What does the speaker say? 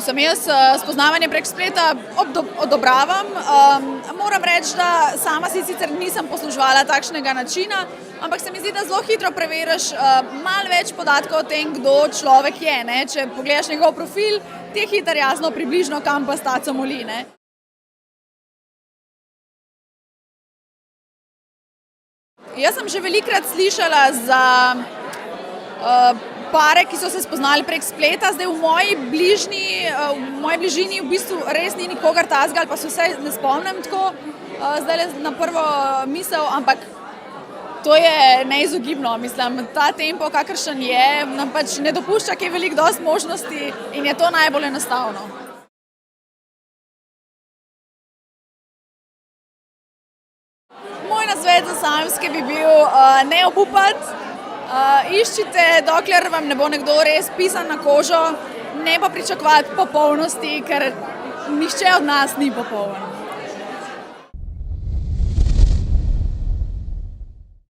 Sem jaz spoznavanje prek spleta odobravam. Moram reči, da sama si sicer nisem posluževala takšnega načina, ampak se mi zdi, da zelo hitro preveriš malo več podatkov o tem, kdo človek je. Ne? Če pogledaš njegov profil, ti je hitro jasno približno, kam pa s taco moli. Ne? Jaz sem že velikokrat slišala za pare, ki so se spoznali prek spleta. Zdaj v moji bližini v bistvu res ni nikogar takega, ali pa se vsaj ne spomnim tako zdaj na prvo misel, ampak to je neizogibno. Mislim, ta tempo, kakršen je, nam pač ne dopušča kaj veliko dosti možnosti in je to najbolj enostavno. Moj nasvet za samske bi bil ne obupati. Iščite, dokler vam ne bo nekdo res pisan na kožo, ne pa pričakovati popolnosti, ker nihče od nas ni popoln.